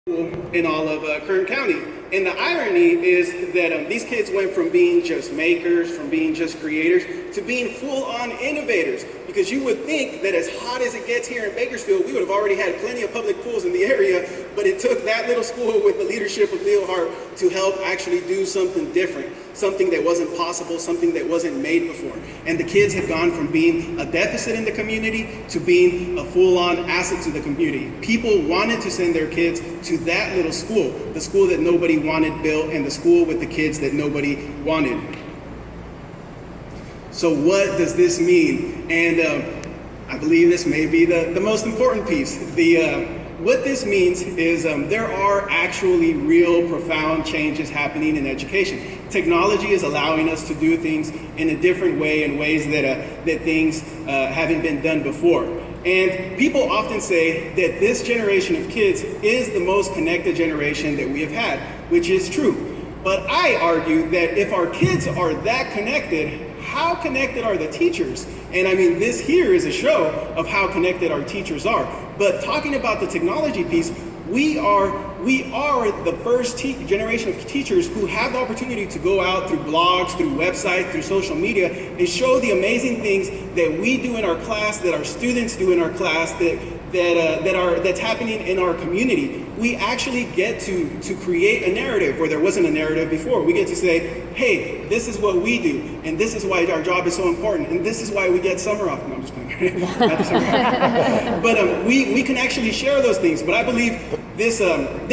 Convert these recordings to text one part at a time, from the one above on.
in all of Kern County. And the irony is that these kids went from being just makers, from being just creators, to being full-on innovators. Because you would think that as hot as it gets here in Bakersfield, we would have already had plenty of public pools in the area, but it took that little school with the leadership of Leo Hart to help actually do something different, something that wasn't possible, something that wasn't made before. And the kids had gone from being a deficit in the community to being a full-on asset to the community. People wanted to send their kids to that little school, the school that nobody wanted built, and the school with the kids that nobody wanted. So what does this mean? And I believe this may be the most important piece. What this means is there are actually real profound changes happening in education. Technology is allowing us to do things in a different way, in ways that things haven't been done before. And people often say that this generation of kids is the most connected generation that we have had, which is true. But I argue that if our kids are that connected, how connected are the teachers? And I mean, this here is a show of how connected our teachers are. But talking about the technology piece, we are the first generation of teachers who have the opportunity to go out through blogs, through websites, through social media, and show the amazing things that we do in our class, that our students do in our class, that's happening in our community. We actually get to create a narrative where there wasn't a narrative before. We get to say, hey, this is what we do, and this is why our job is so important, and this is why we get summer off. No, I'm just playing. Not the summer off. But we can actually share those things. But I believe this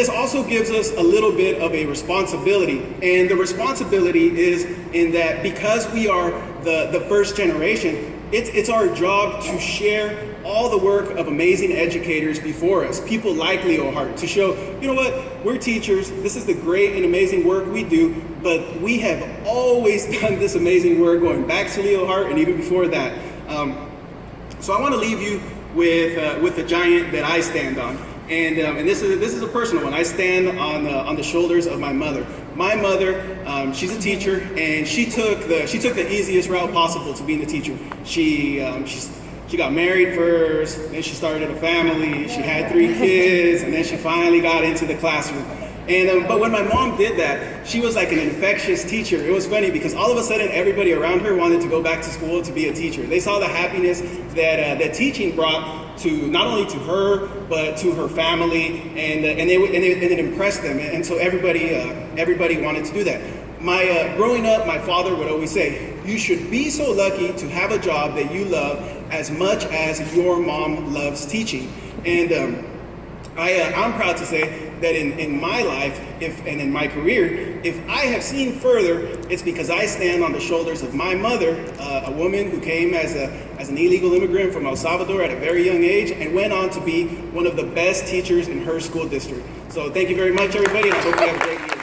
also gives us a little bit of a responsibility. And the responsibility is in that because we are the first generation, it's our job to share all the work of amazing educators before us, people like Leo Hart, to show, you know what, we're teachers, this is the great and amazing work we do, but we have always done this amazing work going back to Leo Hart and even before that. So I want to leave you with the giant that I stand on. And this is a personal one. I stand on the shoulders of my mother. My mother, she's a teacher, and she took the easiest route possible to being a teacher. She got married first, then she started a family, she had 3 kids, and then she finally got into the classroom. And but when my mom did that, she was like an infectious teacher. It was funny because all of a sudden everybody around her wanted to go back to school to be a teacher. They saw the happiness that teaching brought to not only to her but to her family, and it impressed them. And so everybody wanted to do that. Growing up, my father would always say, you should be so lucky to have a job that you love as much as your mom loves teaching. And I'm proud to say that in my life and in my career, if I have seen further, it's because I stand on the shoulders of my mother, a woman who came as an illegal immigrant from El Salvador at a very young age and went on to be one of the best teachers in her school district. So thank you very much, everybody, and I hope you have a great year.